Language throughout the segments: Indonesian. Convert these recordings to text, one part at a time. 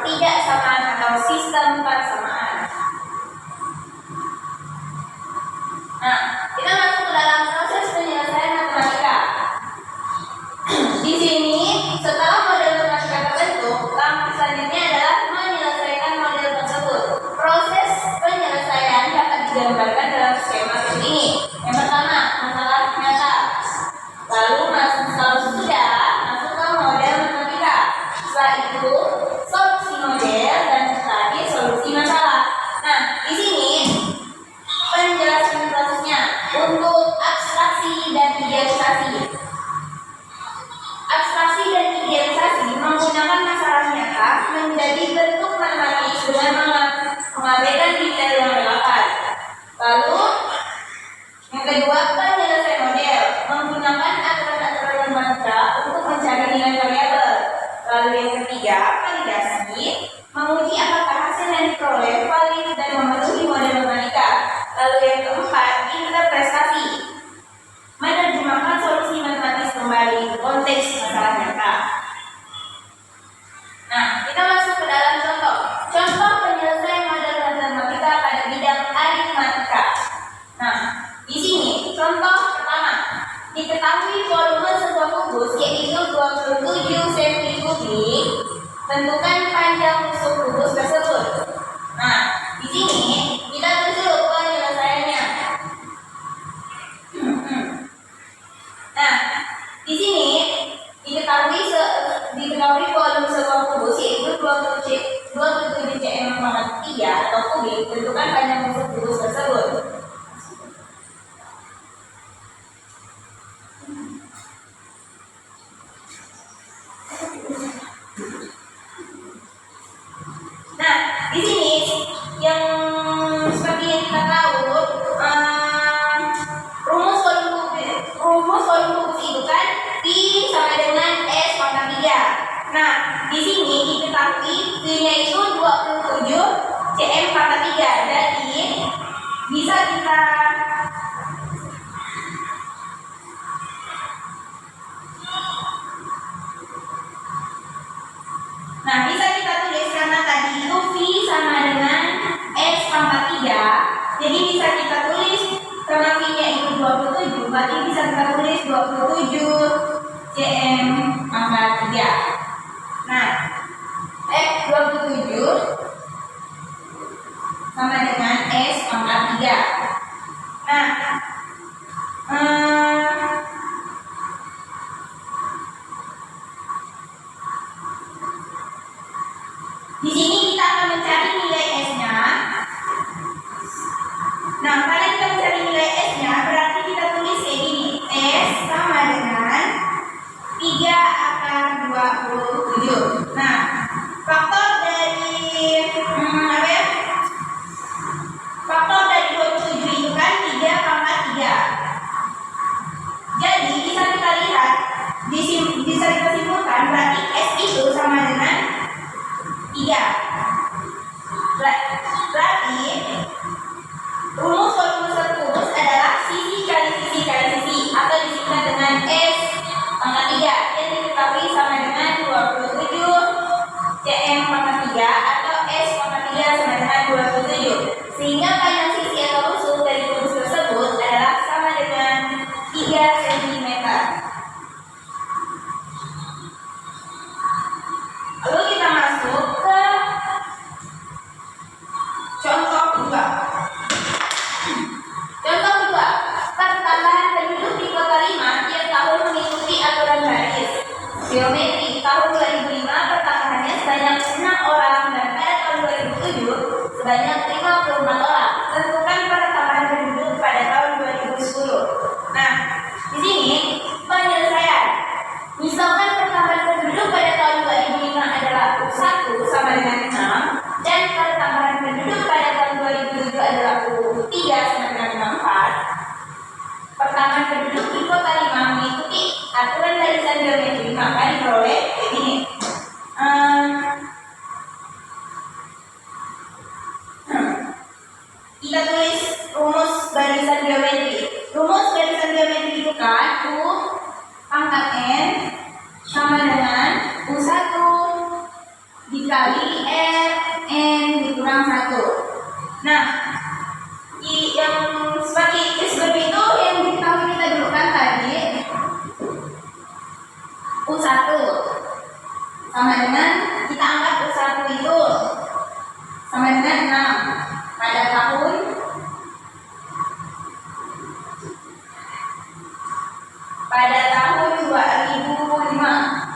ketidaksamaan atau sistem persamaan. Nah, kita masuk ke dalam proses penyelesaian matematika. Di sini, setelah model matematika terbentuk, langkah selanjutnya adalah menyelesaikan model tersebut. Proses penyelesaian dapat digambarkan dalam skema seperti ini. Yang pertama, masalah nyata. Lalu kalau sudah masuk ke model matematika. Setelah itu, solusi model dan terakhir solusi masalah. Nah, di sini penjelasan prosesnya untuk abstraksi dan idealisasi. Abstraksi dan idealisasi menggunakan masalah nyata menjadi bentuk matematis dengan mengabaikan detail yang relevan. Lalu yang kedua, penyelesaian model menggunakan aturan-aturan matematika untuk mencari nilai variabel. Lalu yang ketiga, validasi menguji apakah hasil yang diperoleh valid dan memenuhi model matematika. Lalu yang keempat, interpretasi menerjemahkan solusi matematis kembali ke konteks masalah nyata. Nah, kita masuk ke dalam contoh penyelesaian model matematika pada bidang aritmatika. Nah, di sini contoh pertama, diketahui volume sebuah kubus yaitu 27 cm3. Tentukan panjang musuh kubus tersebut. Nah, di sini kita tulis penyelesaiannya. Nah, di sini diketahui volume sebuah kubus yaitu 27 cm3 atau kubik. Tentukan panjang musuh kubus tersebut. Nah, di sini yang seperti yang kita tahu, rumus volume kubus itu kan P sama dengan S pangkat 3. Nah, di sini diketahui P-nya itu 27 cm pangkat 3. Jadi bisa kita tulis karena tadi itu V sama dengan S pangkat 3. Jadi bisa kita tulis karena V-nya itu 27, berarti bisa kita tulis 27 cm pangkat 3. Nah, 27 sama dengan S pangkat 3. Nah, di sini kita akan mencari nilai S-nya. Nah, karena kita mencari nilai S-nya, berarti kita tulis kayak gini. S sama dengan 3 akar 27. Nah, faktor dari faktor dari 27 itu kan 3 pangkat 3. Jadi bisa kita lihat, bisa kita simpulkan berarti S itu sama dengan 3. Berarti rumus volume satu kubus adalah sisi kali sisi kali sisi atau disingkat dengan S pangkat 3 yang diketahui sama dengan 27 cm pangkat 3 atau S pangkat 3 sama dengan 27. Sehingga panjang sisi atau rusuk dari kubus tersebut adalah sama dengan 3 cm. Lalu kita masuk ke contoh kedua. Contoh kedua, pertambahan penduduk di kota 5 tiap tahun mengikuti aturan baris geometri. Tahun 2005 pertambahannya sebanyak 6 orang dan pada tahun 2007 sebanyak 54 orang. Tentukan pertambahan penduduk pada tahun 2010. Nah, di sini penyelesaian. Misalkan pertambahan penduduk pada tahun 2005 adalah 1 sama dengan 6 dan pertambahan penduduk pada tahun 2007 adalah 3 sama dengan 4. Pertambahan penduduk di kota 5 mengikuti aturan barisan geometri, maka diperoleh begini. Kita tulis rumus barisan geometri. Rumus barisan geometri itu kan U pangkat N sama dengan U1 dikali dikali Rn dikurang 1. Nah, yang seperti itu yang diketahui kita dulu kan tadi U1 sama dengan kita anggap U1 itu sama dengan 6 pada tahun pada tahun 2005.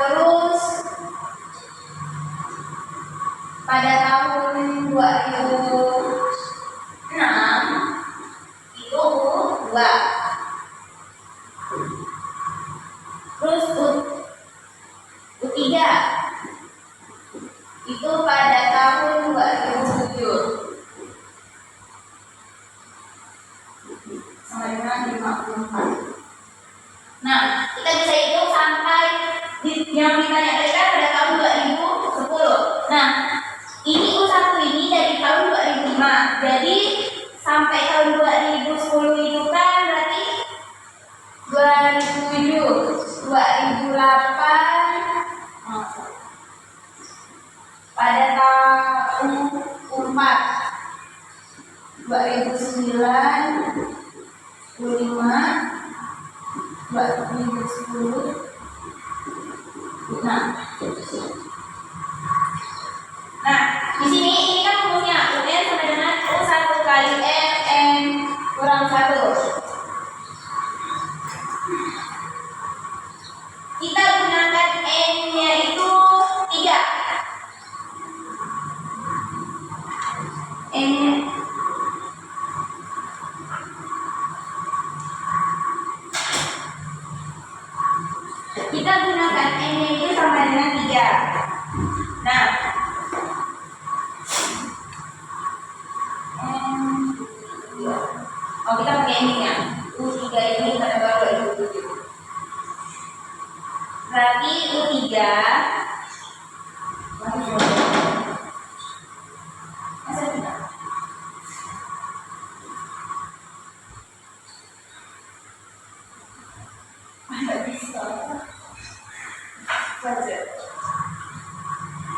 Terus pada tahun 2006 itu U2. Terus U3 itu pada tahun 2007 sama dengan 54. Nah, kita bisa hitung sampai yang ditanya tadi kan pada tahun 2010. Nah, ini U1 ini dari tahun 2005. Jadi sampai tahun 2010 itu kan berarti 2007, 2008 pada tahun 4, 2009, 2005, 2010. Nah, di sini ini kan rumusnya UN sama dengan U1 kali N kurang 1. Kita gunakan N-nya itu 3. N-nya kita gunakan N-nya itu sama dengan 3. Nah, kita pakai ini ya. U3 ini pada baru 2007. Berarti U3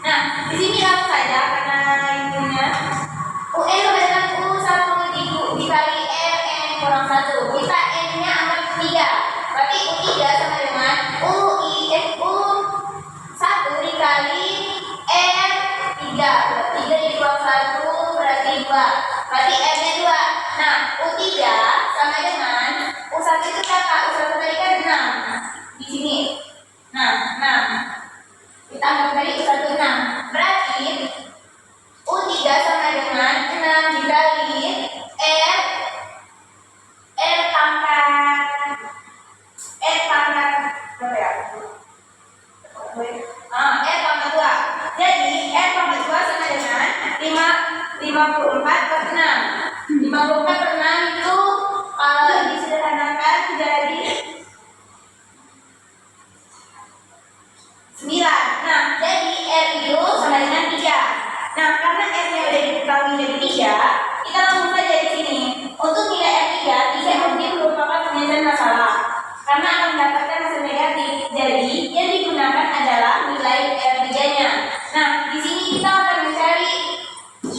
Nah, di sini langsung saja karena ininya UN sama dengan U1 dikali Rn kurang 1. Kita N-nya anggap 3. Berarti U3 sama dengan U1 dikali R3. 3 dikurang 1 berarti 2. Berarti R-nya 2. Nah, U3 sama dengan U1 itu berapa? U1 tadi kan 6. Di sini. Nah, 6. Kita anggap tadi U1 6. Berarti U3 sama dengan 6 dikali R pangkat berapa ya? R pangkat 2. Jadi R pangkat 2 sama dengan 54 per 6. 54 per 6 itu kalau disederhanakan jadi 9. Nah, jadi R itu sama dengan 3. Nah, karena R-nya udah diketahui jadi 3, kita langsung saja di sini. Untuk nilai R3, 3 mungkin merupakan penyelesaian masalah karena akan mendapatkan hasil negatif. Jadi, yang digunakan adalah nilai R3-nya. Nah, di sini kita akan mencari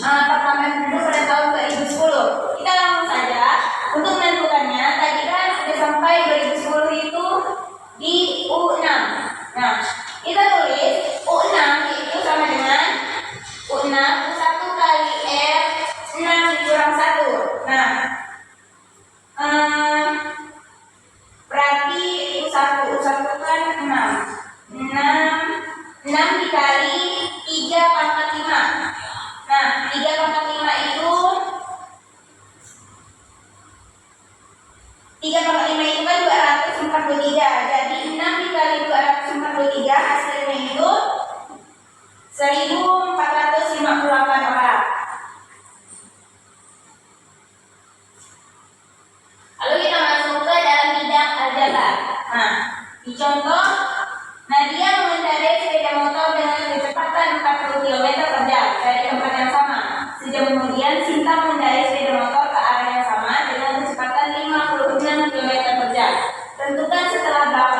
pertambahan penduduk pada tahun 2010. Kita langsung saja untuk menentukannya. Tadi kan sudah sampai 2010 itu di U6. Nah, kita tulis U6 itu sama dengan U6 U1 kali R 6 dikurang 1. Nah, berarti U1 kan 6 dikali 3 pangkat 5. Nah, 3 pangkat 5 itu 3 pangkat 5 itu kan 243. Jadi 6 dikali 243 hasilnya itu 1458 orang. Lalu kita masuk ke dalam bidang aljabar. Nah, di contoh Nadia mengendarai sepeda motor dengan kecepatan 40 km per jam dari tempat yang sama. Sejam kemudian Sinta mengendarai sepeda motor ke arah yang sama dengan kecepatan 56 km per jam. Tentukan setelah berapa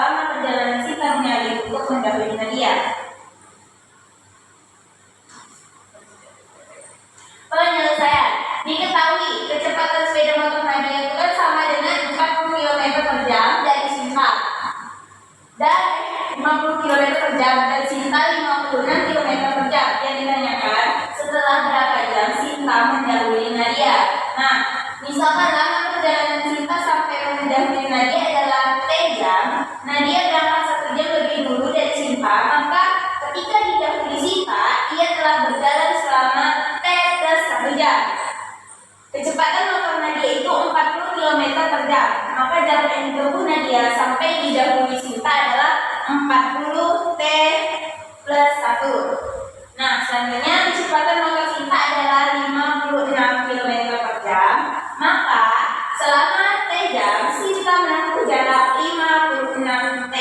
plus 1. Nah, selanjutnya kecepatan motor Sinta adalah 56 km per jam. Maka selama T jam, Sinta menempuh jarak 56 T.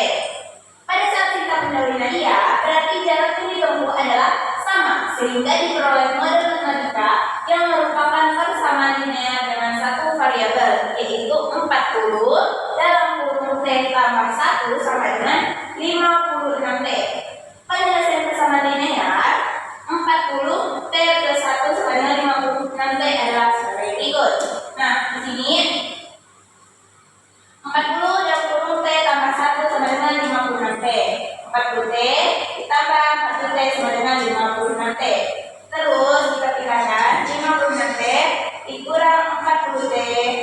Pada saat Sinta mendahului Nadia, berarti jarak yang ditempuh adalah sama, sehingga diperoleh model matematika yang merupakan persamaan linear dengan satu variabel, yaitu 40 dalam kurung T tambah 1 sama dengan 56 T. Penyelesaian persamaan linear 40 T plus 1 sama dengan 56 T adalah sebagai berikut. Nah, di sini 40 dalam kurung T tambah 1 sama dengan 56 T. 40 T ditambah 40 T sama dengan 56 T. Terus kita pindahkan 56 T dikurang 40 T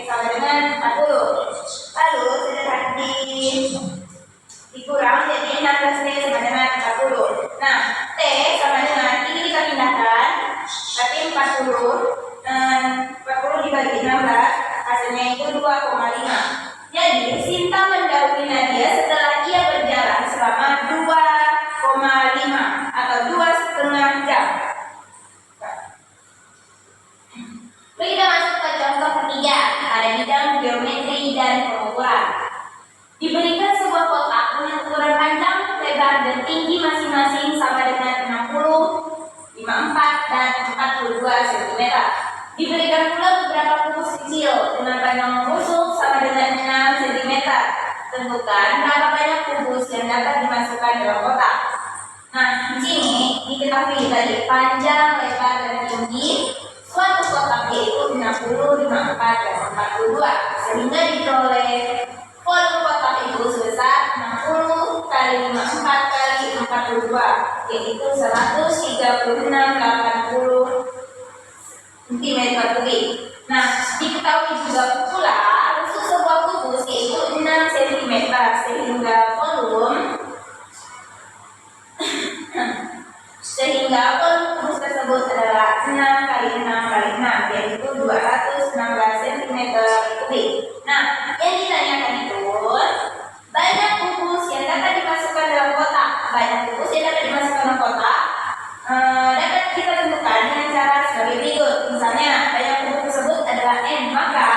sama dengan 40. Lalu sudah dikurang jadi 16 T sama dengan 40. Nah, T sama dengan ini kita pindahkan, berarti 40 dibagi 16 hasilnya itu 2,5. Jadi Sinta mendahului Nadia setelah ia berjalan selama 2,5 atau 2,5 jam. Kita masuk ke contoh ketiga pada bidang geometri dan pengukuran. Diberikan sebuah kotak dengan ukuran panjang, lebar, dan tinggi masing-masing sama dengan 60, 54, dan 42 cm. Diberikan pula beberapa kubus kecil dengan panjang membusuk sama dengan 6 cm. Tentukan berapa banyak kubus yang dapat dimasukkan dalam kotak. Nah, di sini diketahui tadi panjang, lebar, dan tinggi suatu kotak yaitu 60, 54, dan 42, sehingga diperoleh volume kotak itu sebesar 60 kali 54 kali 42, yaitu 136,80 cm3. Nah, diketahui juga pula untuk sebuah kubus yaitu 6 cm, sehingga volume kubus tersebut adalah 6 kali 6 kali 6, yaitu 216 cm3. Nah, yang ditanyakan itu banyak kubus yang dapat dimasukkan dalam kotak. Banyak kubus yang dapat dimasukkan dalam kotak dapat kita tentukan dengan cara sebagai berikut. Misalnya, banyak kubus tersebut adalah N, maka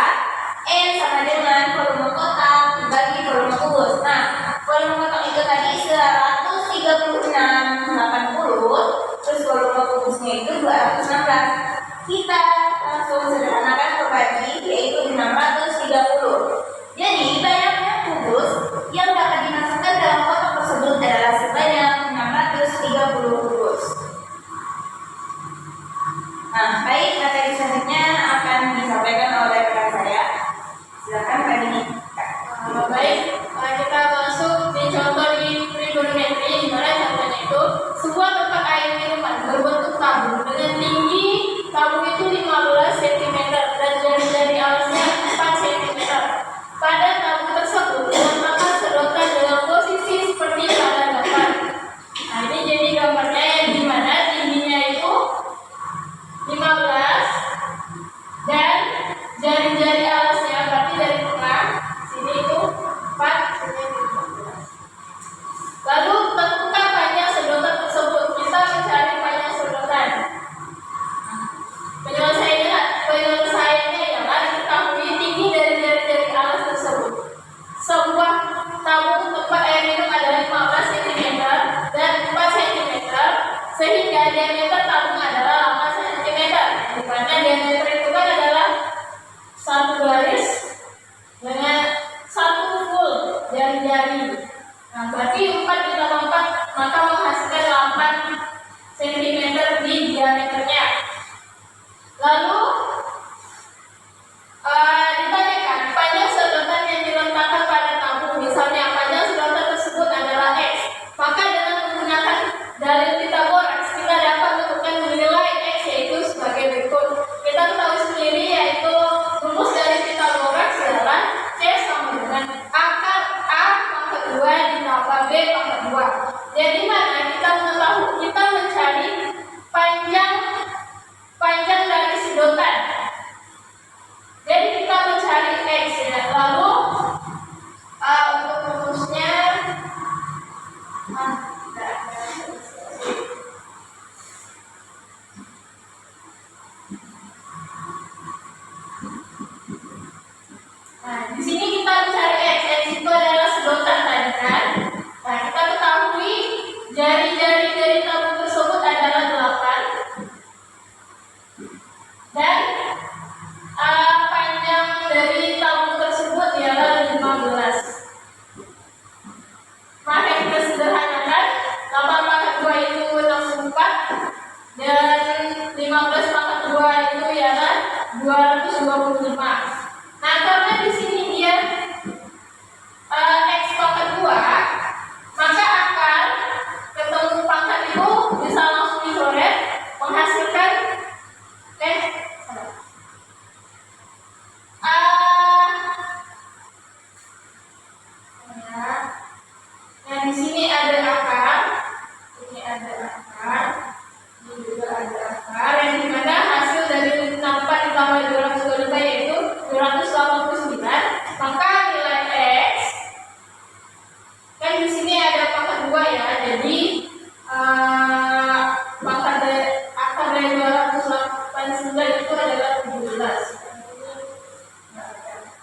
N sama dengan volume kotak dibagi volume kubus. Nah, volume kotak itu tadi 136,80, terus volume kubusnya itu 216. Kita langsung sederhanakan berbagi, yaitu 630. Jadi banyaknya kubus yang dapat dimasukkan dalam kotak tersebut adalah sebanyak 630 kubus. Nah, baik, materi selanjutnya akan disampaikan oleh rekan saya. Silakan Kak Dini. Baik, kita masuk di contoh di trigonometri, di mana contohnya itu sebuah tempat air minuman berbentuk tabung dengan tinggi tabung itu 15 cm dan jari-jari alasnya 4 cm. Pada tabung tersebut diletakkan sedotan dengan posisi seperti pada gambar. Nah, ini jadi gambarnya yang dimana tingginya itu 15 dan jari-jari alasnya berarti dari tengah sini itu 4 cm. Lalu tentukan panjang sedotan tersebut. Kita mencari panjang sedotan. Penyelesaiannya ialah diketahui tinggi dari jari-jari alas tersebut. Sebuah tabung tempat air minum adalah 15 cm dan 4 cm, sehingga diameter tabung adalah 8 cm. Di mana diameter itu kan adalah satu garis dengan satu full jari-jari. Nah, berarti 4 ditambah 4 maka menghasilkan 8 cm di diameternya. Lalu ditanyakan panjang sedotan yang diletakkan pada tabung. Misalnya panjang sedotan tersebut adalah X, maka dengan menggunakan dalil Pythagoras kita dapat menentukan nilai X, yaitu sebagai berikut. Kita ketahui sendiri yaitu rumus dari Pythagoras adalah C sama dengan akar A pangkat 2 ditambah B pangkat 2. Jadi mana kita mencari panjang dari sedotan dari tabung tersebut adalah 8 dan panjang dari tabung tersebut ialah 15. Maka kita sederhanakan, 8 pangkat 2 itu 64 dan 15 pangkat 2 itu ialah 225. Nah, karena di sini dia X pangkat 2, maka akar ketemu pangkat itu bisa langsung dicoret menghasilkan nah di sini ada akar, ini ada akar, ini juga ada akar, yang dimana hasil dari 64 ditambah 225 yaitu 289. Maka nilai X kan di sini ada pangkat 2 ya, jadi pangkat dari akar dari 289 itu adalah 17.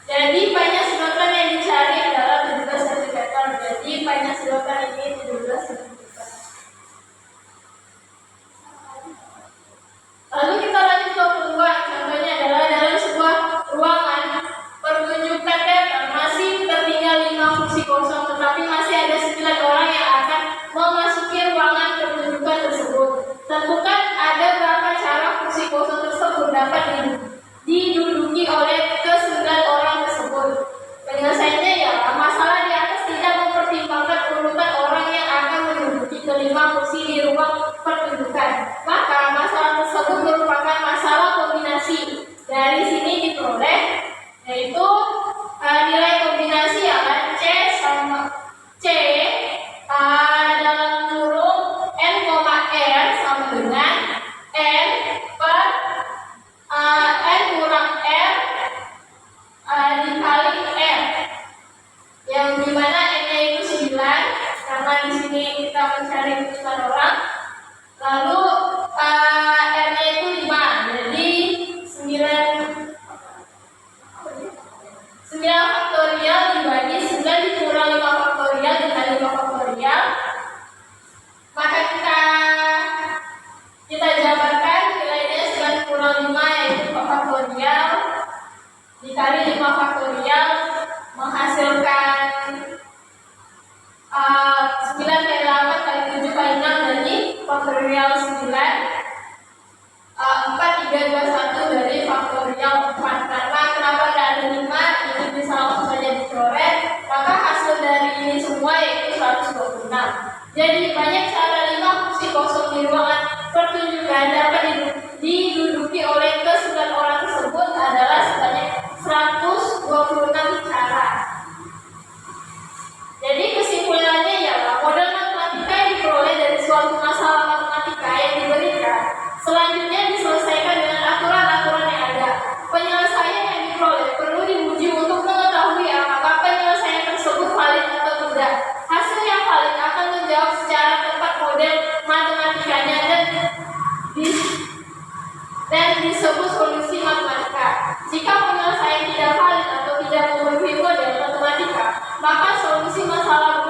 Jadi panjang sedotan yang dicari adalah 17 cm. Jadi panjang sedotan ini 17 cm. Lalu kita lanjut ke kedua, contohnya adalah dalam sebuah ruangan pertunjukan teater masih tertinggal 5 kursi kosong, tetapi masih ada 9 orang yang akan memasuki ruangan pertunjukan tersebut. Tentukan ada berapa cara kursi kosong tersebut dapat diduduki oleh ke-9 orang tersebut. Penyelesaiannya ya, masalah di atas tidak mempertimbangkan urutan orang yang akan menduduki kelima kursi di ruang pertunjukan. Maka masalah tersebut merupakan masalah kombinasi. Dari sini diperoleh yaitu nilai kombinasi akan C sama C dalam kurung N, R sama dengan N per N kurang R dikali R, yang dimana N-nya itu 9 karena di sini kita mencari urutan orang. Lalu R-nya itu 5, jadi 9 faktorial dibagi 9 dikurang 5 faktorial dikali 5 faktorial. Maka kita jabarkan nilainya 9 kurang 5 yaitu 4 faktorial dikali 5 faktorial menghasilkan 9 kali 8 kali 7 kali 6 dari faktorial 9. 4, 3, 2, 1 dari faktorial 4. Karena kenapa tidak ada 5, ini bisa langsung saja dicoret. Maka hasil dari ini semua yaitu 126. Jadi banyak cara 5 kursi kosong di ruangan pertunjukan dapat diduduki oleh ke-9 orang tersebut adalah sebanyak 126 cara. Jadi kesimpulannya ialah model matematika yang diperoleh dari suatu masalah matematika yang diberikan selanjutnya diselesaikan dengan aturan-aturan yang ada. Penyelesaian yang diperoleh perlu diuji untuk mengetahui apakah penyelesaian tersebut valid atau tidak. Hasil yang valid akan menjawab secara tepat model matematikanya dan disebut solusi matematika. Jika penyelesaian tidak valid atau tidak memenuhi model matematika, maka solusi masalah